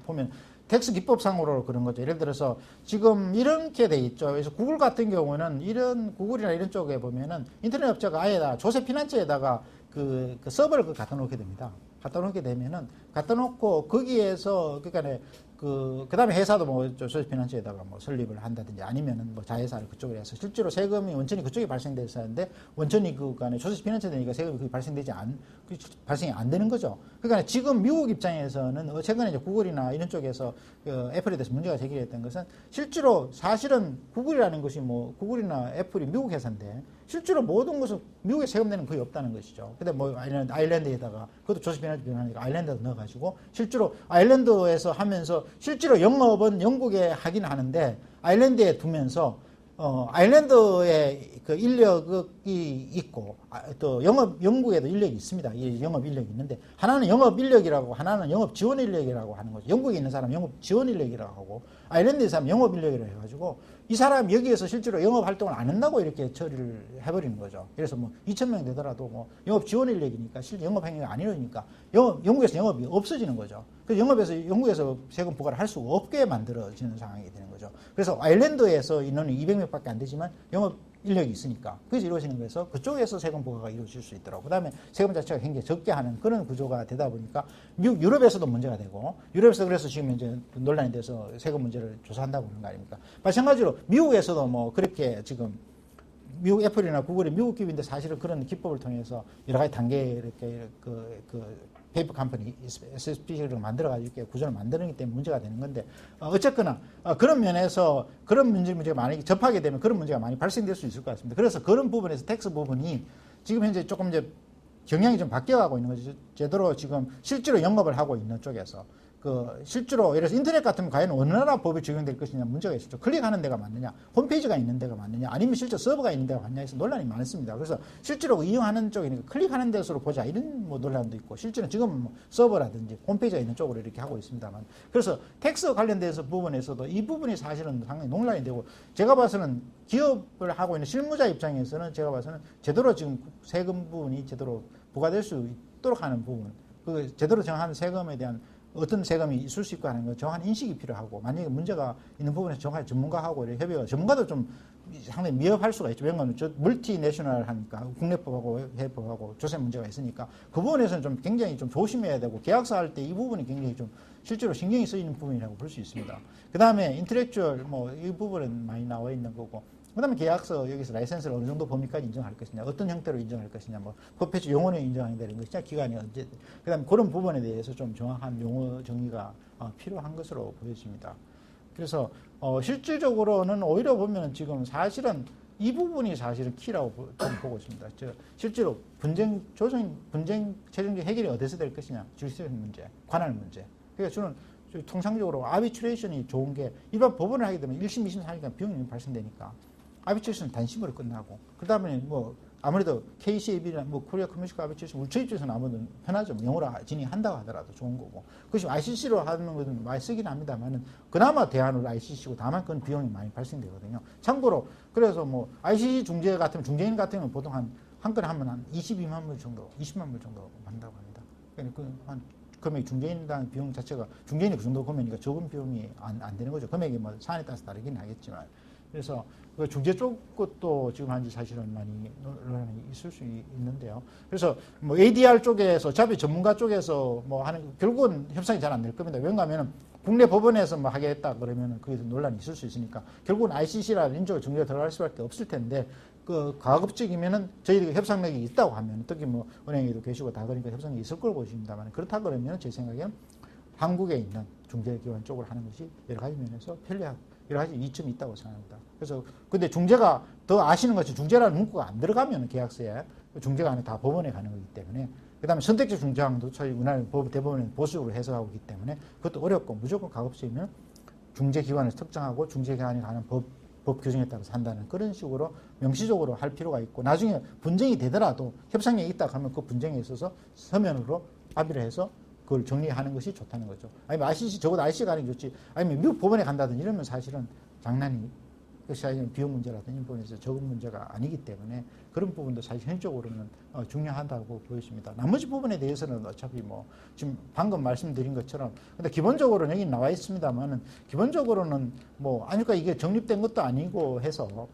보면 텍스 기법상으로 그런 거죠. 예를 들어서 지금 이렇게 돼 있죠. 그래서 구글 같은 경우는 구글이나 이런 쪽에 보면은 인터넷 업체가 아예 다 조세 피난처에다가 그 서버를 갖다 놓게 됩니다. 갖다 놓게 되면은 갖다 놓고 거기에서 그러니까 그 다음에 회사도 조세 피난처에다가 설립을 한다든지 아니면은 자회사를 그쪽에 해서 실제로 세금이 원천이 그쪽에 발생돼서 하는데 원천이 그간에 조세 피난처 되니까 세금이 그게 발생이 안 되는 거죠. 그러니까 지금 미국 입장에서는 최근에 이제 구글이나 이런 쪽에서 애플에 대해서 문제가 제기됐던 것은 실제로 사실은 구글이라는 것이 구글이나 애플이 미국 회사인데 실제로 모든 것은 미국에 세금 내는 거의 없다는 것이죠. 근데 아일랜드에다가 그것도 조세 피난처 변하니까 아일랜드에 넣어가지고 실제로 아일랜드에서 하면서 실제로 영업은 영국에 하긴 하는데 아일랜드에 두면서 아일랜드에 그 인력이 있고 또 영국에도 인력이 있습니다. 영업 인력이 있는데 하나는 영업 인력이라고 하나는 영업 지원 인력이라고 하는 거죠. 영국에 있는 사람 영업 지원 인력이라고 하고 아일랜드에 사람 영업 인력이라고 해가지고 이 사람이 여기에서 실제로 영업 활동을 안 한다고 이렇게 처리를 해버리는 거죠. 그래서 2,000명 되더라도 영업 지원 인력이니까 실제 영업 행위가 안 이루어지니까 영국에서 영업이 없어지는 거죠. 그래서 영국에서 세금 부과를 할 수가 없게 만들어지는 상황이 되는 거죠. 그래서 아일랜드에서 인원이 200명밖에 안 되지만 영업 인력이 있으니까 그래서 이루어지는 거에서 그쪽에서 세금 부과가 이루어질 수 있더라고요. 그다음에 세금 자체가 굉장히 적게 하는 그런 구조가 되다 보니까 유럽에서도 문제가 되고 유럽에서 그래서 지금 이제 논란이 돼서 세금 문제를 조사한다고 그런 거 아닙니까? 마찬가지로 미국에서도 그렇게 지금 미국 애플이나 구글이 미국 기업인데 사실은 그런 기법을 통해서 여러 가지 단계 이렇게 페이퍼 컴퍼니 SSP를 만들어가지고 이렇게 구조를 만드는 때문에 문제가 되는 건데 어쨌거나 그런 면에서 그런 문제가 만약에 접하게 되면 그런 문제가 많이 발생될 수 있을 것 같습니다. 그래서 그런 부분에서 텍스 부분이 지금 현재 조금 이제 경향이 좀 바뀌어가고 있는 거죠. 제대로 지금 실제로 영업을 하고 있는 쪽에서 실제로 예를 들어서 인터넷 같으면 과연 어느 나라 법이 적용될 것이냐 문제가 있었죠. 클릭하는 데가 맞느냐, 홈페이지가 있는 데가 맞느냐, 아니면 실제 서버가 있는 데가 맞느냐 해서 논란이 많습니다. 그래서 실제로 이용하는 쪽이니까 클릭하는 데서로 보자 이런 논란도 있고 실제로 지금 서버라든지 홈페이지가 있는 쪽으로 이렇게 하고 있습니다만 그래서 텍스 관련돼서 부분에서도 이 부분이 사실은 상당히 논란이 되고 제가 봐서는 기업을 하고 있는 실무자 입장에서는 제가 봐서는 제대로 지금 세금 부분이 제대로 부과될 수 있도록 하는 부분 제대로 정하는 세금에 대한 어떤 세금이 있을 수 있고 하는 건 정확한 인식이 필요하고 만약에 문제가 있는 부분에서 정확하게 전문가하고 협의가 전문가도 좀 상당히 미흡할 수가 있죠. 왜냐하면 멀티내셔널 하니까 국내법하고 해외법하고 조세 문제가 있으니까 그 부분에서는 좀 굉장히 좀 조심해야 되고 계약서 할 때 이 부분이 굉장히 좀 실제로 신경이 쓰이는 부분이라고 볼 수 있습니다. 그 다음에 인텔렉주얼 이 부분은 많이 나와 있는 거고 그 다음에 계약서 여기서 라이센스를 어느 정도 범위까지 인정할 것이냐, 어떤 형태로 인정할 것이냐, 법회주 용어는 인정한다는 것이냐, 기간이 언제, 그 다음에 그런 부분에 대해서 좀 정확한 용어 정의가 필요한 것으로 보여집니다. 그래서, 실질적으로는 오히려 보면 지금 사실은 이 부분이 사실은 키라고 보고 있습니다. 실제로 최종적 해결이 어디서 될 것이냐, 주식적 문제, 관할 문제. 그래서 저는 통상적으로 아비트레이션이 좋은 게 일반 법원을 하게 되면 1심, 2심, 3심 비용이 발생되니까 아비트레이션은 단심으로 끝나고 그 다음에 아무래도 KCAB나 코리아 커뮤니티 아비트레이션 우리 입장에서는 아무래도 편하죠. 영어로 진행한다고 하더라도 좋은 거고 그것이 ICC로 하는 것은 많이 쓰긴 합니다만은 그나마 대안으로 ICC고 다만 그건 비용이 많이 발생되거든요. 참고로 그래서 ICC 중재 같으면 중재인 같은 경우는 보통 한 건에 하면 한 22만 불 정도, 20만 불 정도 한다고 합니다. 그러니까 한 금액이 중개인당 비용 자체가 중개인이 그 정도 금액이니까 적은 비용이 안 되는 거죠. 금액이 사안에 따라서 다르긴 하겠지만 그래서 그 중재 쪽 것도 지금 한지 사실은 많이 논란이 있을 수 있는데요. 그래서 ADR 쪽에서 어차피 전문가 쪽에서 하는 결국은 협상이 잘 안 될 겁니다. 왜냐하면 국내 법원에서 뭐 하겠다 그러면 거기서 논란이 있을 수 있으니까 결국은 ICC라는 인적으로 중재가 들어갈 수밖에 없을 텐데 그 가급적이면은 저희들이 협상력이 있다고 하면 특히 뭐 은행에도 계시고 다 그러니까 협상력이 있을 걸 보십니다만 그렇다 그러면 제 생각에는 한국에 있는 중재기관 쪽으로 하는 것이 여러 가지 면에서 편리하고 여러 가지 이점이 있다고 생각합니다. 그래서 근데 중재가 더 아시는 것이 중재라는 문구가 안 들어가면 계약서에 중재가 아니라 다 법원에 가는 거기 때문에 그다음에 선택적 중재항도 저희 우리나라 대법원은 보수적으로 해석하고 있기 때문에 그것도 어렵고 무조건 가급적이면 중재기관을 특정하고 중재기관이 가는 법 규정에 따라서 한다는 그런 식으로 명시적으로 할 필요가 있고 나중에 분쟁이 되더라도 협상력이 있다 하면 그 분쟁에 있어서 서면으로 합의를 해서 그걸 정리하는 것이 좋다는 거죠. 아니면 ICC 적어도 ICC 가는 게 좋지. 아니면 미국 법원에 간다든지 이러면 사실은 장난이 사실은 비용 문제라든지 이런 부분에서 적은 문제가 아니기 때문에 그런 부분도 사실 현실적으로는 중요하다고 보여집니다. 나머지 부분에 대해서는 어차피 뭐 지금 방금 말씀드린 것처럼 근데 기본적으로는 여기 나와 있습니다만은 기본적으로는 뭐 아니까 이게 정립된 것도 아니고 해서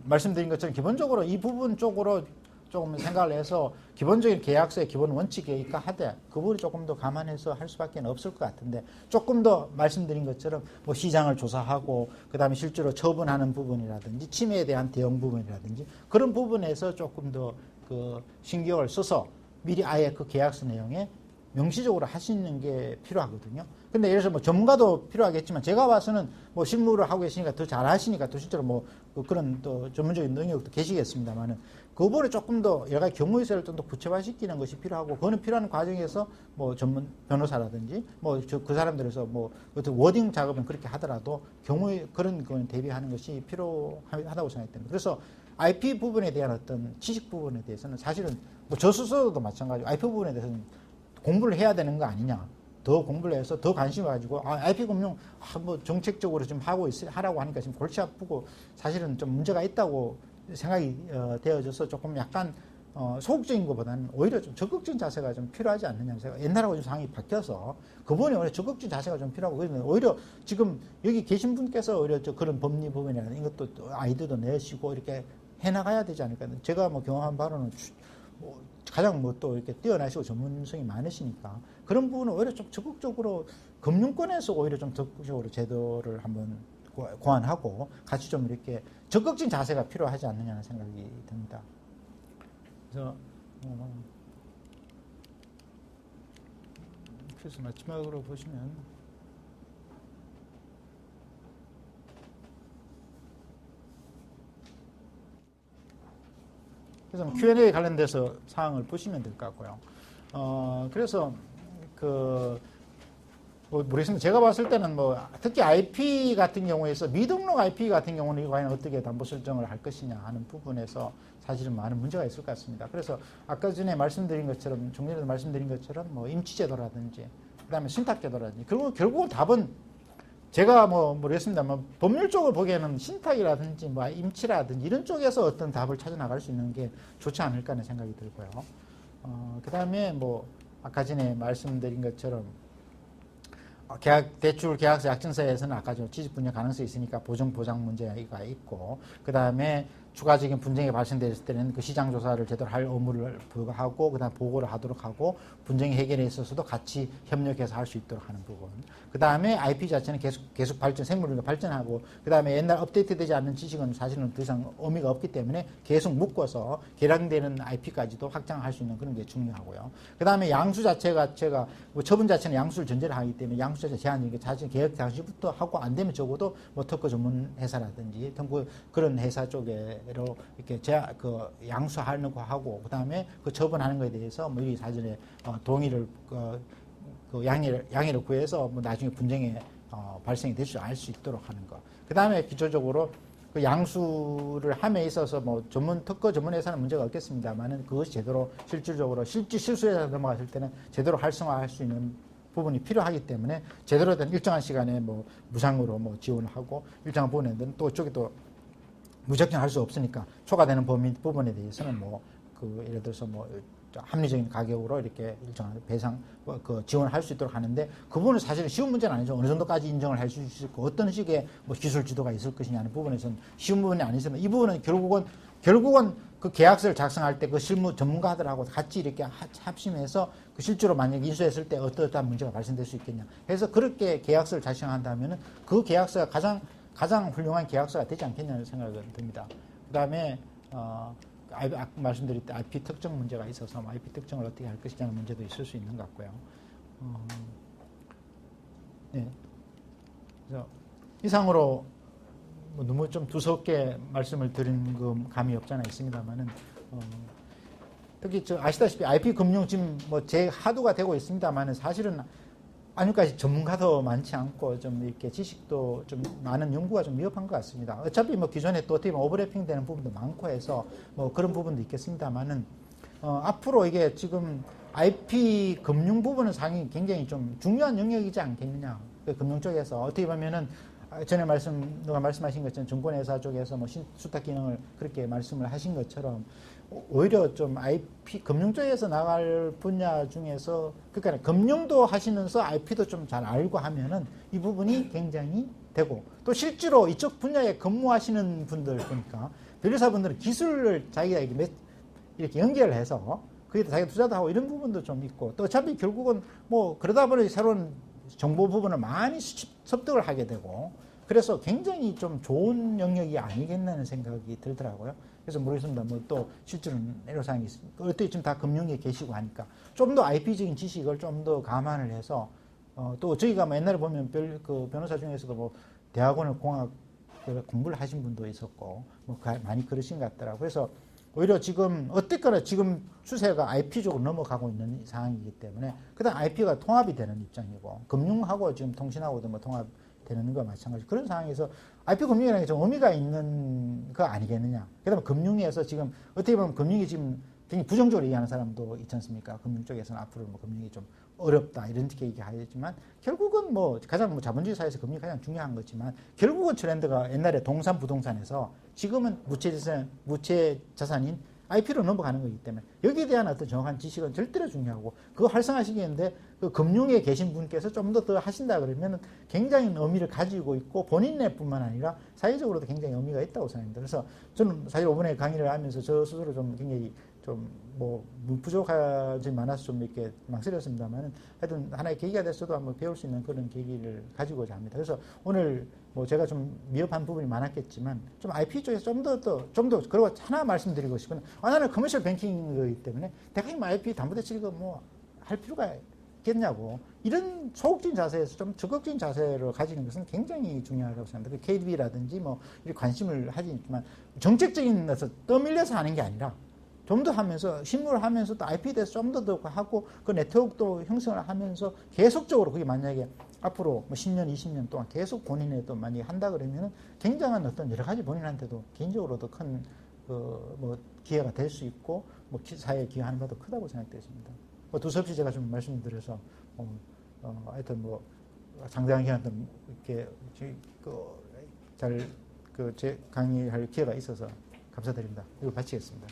말씀드린 것처럼 기본적으로 이 부분 쪽으로 조금 생각을 해서 기본적인 계약서의 기본 원칙에 입각하되 그 부분이 조금 더 감안해서 할 수밖에 없을 것 같은데 조금 더 말씀드린 것처럼 뭐 시장을 조사하고 그다음에 실제로 처분하는 부분이라든지 침해에 대한 대응 부분이라든지 그런 부분에서 조금 더 그 신경을 써서 미리 아예 그 계약서 내용에 명시적으로 하시는 게 필요하거든요. 근데 예를 들어서 뭐 전문가도 필요하겠지만 제가 봐서는 뭐 실무를 하고 계시니까 더 잘 하시니까 또 실제로 뭐 그런 또 전문적인 능력도 계시겠습니다만은 그 부분에 조금 더 여러 가지 경우의사를 좀 더 구체화시키는 것이 필요하고 그거는 필요한 과정에서 뭐 전문 변호사라든지 뭐 그 사람들에서 뭐 어떤 워딩 작업은 그렇게 하더라도 경우에 그런 거는 대비하는 것이 필요하다고 생각이 됩니다. 그래서 IP 부분에 대한 어떤 지식 부분에 대해서는 사실은 뭐 저 스스로도 마찬가지고 IP 부분에 대해서는 공부를 해야 되는 거 아니냐. 더 공부를 해서 더 관심을 가지고 IP금융 뭐 정책적으로 좀 하라고 하니까 지금 골치 아프고 사실은 좀 문제가 있다고 생각이 되어져서 조금 약간 소극적인 것보다는 오히려 좀 적극적인 자세가 좀 필요하지 않느냐. 옛날하고 좀 상황이 바뀌어서 그 부분이 오히려 적극적인 자세가 좀 필요하고 그러면 오히려 지금 여기 계신 분께서 오히려 그런 법리 부분이라는 이것도 아이디어도 내시고 이렇게 해나가야 되지 않을까. 제가 뭐 경험한 바로는 가장 뭐 또 이렇게 뛰어나시고 전문성이 많으시니까 그런 부분은 오히려 좀 적극적으로 금융권에서 오히려 좀 적극적으로 제도를 한번 고안하고 같이 좀 이렇게 적극적인 자세가 필요하지 않느냐는 생각이 듭니다. 그래서 마지막으로 보시면 그래서 Q&A 관련돼서 사항을 보시면 될 것 같고요. 그래서 모르겠습니다. 제가 봤을 때는 뭐 특히 IP 같은 경우에서 미등록 IP 같은 경우는 이거 과연 어떻게 담보 설정을 할 것이냐 하는 부분에서 사실은 많은 문제가 있을 것 같습니다. 그래서 아까 전에 말씀드린 것처럼 종전에도 말씀드린 것처럼 뭐 임치제도라든지 그다음에 신탁제도라든지 결국은 답은 제가 뭐 모르겠습니다. 뭐 법률적으로 보기에는 신탁이라든지 뭐 임치라든지 이런 쪽에서 어떤 답을 찾아 나갈 수 있는 게 좋지 않을까 하는 생각이 들고요. 그다음에 뭐 아까 전에 말씀드린 것처럼 대출 계약서 약정서에서는 아까 좀 취직 분야 가능성이 있으니까 보장 문제가 있고 그다음에 추가적인 분쟁이 발생됐을 때는 그 시장 조사를 제대로 할 의무를 부과하고 그다음 보고를 하도록 하고 분쟁 해결에 있어서도 같이 협력해서 할 수 있도록 하는 부분. 그다음에 IP 자체는 계속 발전 생물학이 발전하고 그다음에 옛날 업데이트되지 않는 지식은 사실은 더 이상 의미가 없기 때문에 계속 묶어서 개량되는 IP까지도 확장할 수 있는 그런 게 중요하고요. 그다음에 양수 자체가 뭐 처분 자체는 양수를 전제를 하기 때문에 양수 자체 제한이 자체 계획 당시부터 하고 안 되면 적어도 뭐 특허 전문 회사라든지 그런 회사 쪽에로 이렇게 양수하는 거 하고 그다음에 그 처분하는 거에 대해서 뭐 이 사전에 동의를 양해를 구해서 뭐 나중에 분쟁에 발생이 될 수 알 수 있도록 하는 거. 그다음에 기초적으로 그 양수를 함에 있어서 뭐 특허 전문 회사는 문제가 없겠습니다만은 그것이 제대로 실질적으로 실수회사 넘어갔을 때는 제대로 활성화할 수 있는 부분이 필요하기 때문에 제대로 된 일정한 시간에 뭐 무상으로 뭐 지원을 하고 일정한 부분에는 또 이쪽에 또 무작정 할 수 없으니까 초과되는 부분에 대해서는 예를 들어서 합리적인 가격으로 이렇게 일정한 배상, 지원을 할 수 있도록 하는데, 그 부분은 사실은 쉬운 문제는 아니죠. 어느 정도까지 인정을 할 수 있고, 어떤 식의 기술 지도가 있을 것이냐는 부분에서는 쉬운 부분이 아니지만, 이 부분은 결국은 그 계약서를 작성할 때 그 실무 전문가들하고 같이 이렇게 합심해서 그 실제로 만약에 인수했을 때 어떠한 문제가 발생될 수 있겠냐. 그래서 그렇게 계약서를 작성한다면은 그 계약서가 가장 훌륭한 계약서가 되지 않겠냐는 생각이 듭니다. 그 다음에, 아까 말씀드릴 때 IP 특정 문제가 있어서 IP 특정을 어떻게 할 것이냐는 문제도 있을 수 있는 것 같고요. 네. 그래서 이상으로 뭐 너무 좀 두껍게 말씀을 드린 그 감이 없지 않아 있습니다만은, 특히 아시다시피 IP 금융 지금 뭐 하도가 되고 있습니다만은 사실은 아직까지 전문가도 많지 않고 좀 이렇게 지식도 좀 많은 연구가 좀 미흡한 것 같습니다. 어차피 뭐 기존에 또 어떻게 보면 오버래핑 되는 부분도 많고 해서 뭐 그런 부분도 있겠습니다만은, 앞으로 이게 지금 IP 금융 부분은 상당히 굉장히 좀 중요한 영역이지 않겠느냐. 그 금융 쪽에서 어떻게 보면은 전에 누가 말씀하신 것처럼 증권회사 쪽에서 뭐 수탁 기능을 그렇게 말씀을 하신 것처럼 오히려 좀 IP 금융 쪽에서 나갈 분야 중에서 그러니까 금융도 하시면서 IP도 좀 잘 알고 하면은 이 부분이 굉장히 되고 또 실제로 이쪽 분야에 근무하시는 분들 보니까 변호사분들은 기술을 자기가 이렇게 연결해서 거기다 자기가 투자도 하고 이런 부분도 좀 있고 또 어차피 결국은 뭐 그러다 보니 새로운 정보 부분을 많이 습득을 하게 되고 그래서 굉장히 좀 좋은 영역이 아니겠나는 생각이 들더라고요. 그래서 모르겠습니다. 뭐 또 실제로는 애로사항이 있습니까? 어떻게 지금 다 금융에 계시고 하니까 좀 더 IP적인 지식을 좀 더 감안을 해서 또 저희가 뭐 옛날에 보면 그 변호사 중에서도 뭐 대학원을 공학 공부를 하신 분도 있었고 뭐 많이 그러신 것 같더라고요. 그래서 오히려 지금 어쨌거나 지금 추세가 IP 쪽으로 넘어가고 있는 상황이기 때문에 그다음 IP가 통합이 되는 입장이고 금융하고 지금 통신하고도 뭐 통합되는 거 마찬가지 그런 상황에서 IP 금융이라는 게 좀 의미가 있는 거 아니겠느냐. 그다음에 금융에서 지금 어떻게 보면 금융이 지금 굉장히 부정적으로 얘기하는 사람도 있지 않습니까? 금융 쪽에서는 앞으로 뭐 금융이 좀 어렵다 이렇게 얘기하지만 결국은 뭐 가장 뭐 자본주의 사회에서 금융이 가장 중요한 거지만 결국은 트렌드가 옛날에 동산 부동산에서 지금은 무채 자산인 IP로 넘어가는 거기 때문에 여기에 대한 어떤 정확한 지식은 절대로 중요하고 그거 활성화시키는데 그 금융에 계신 분께서 좀 더 하신다 그러면 굉장히 의미를 가지고 있고 본인뿐만 아니라 사회적으로도 굉장히 의미가 있다고 생각합니다. 그래서 저는 사실 이번에 강의를 하면서 저 스스로 좀 굉장히 좀 뭐 부족하지 많아서 좀 이렇게 망설였습니다만 하여튼 하나의 계기가 됐어도 한번 배울 수 있는 그런 계기를 가지고자 합니다. 그래서 오늘 뭐 제가 좀 미흡한 부분이 많았겠지만 좀 IP 쪽에서 좀 더 그리고 하나 말씀드리고 싶은 나는 커머셜 뱅킹이기 때문에 내가 이 IP 담보대출이고 뭐 할 필요가 있겠냐고 이런 소극적인 자세에서 좀 적극적인 자세를 가지는 것은 굉장히 중요하다고 생각합니다. 그 KDB라든지 뭐 이렇게 관심을 하지만 정책적인 데서 떠밀려서 하는 게 아니라 좀 더 하면서 실무를 하면서 또 IP에 대해서 좀 더 하고 그 네트워크도 형성을 하면서 계속적으로 그게 만약에 앞으로 뭐 10년, 20년 동안 계속 본인이 또 많이 한다 그러면은 굉장한 어떤 여러 가지 본인한테도 개인적으로도 큰 뭐 기회가 될 수 있고 뭐 사회에 기여하는 바도 크다고 생각되십니다. 뭐 두서없이 제가 좀 말씀드려서 하여튼 뭐 상당히 하여튼 이렇게 제 강의할 기회가 있어서 감사드립니다. 이거 마치겠습니다.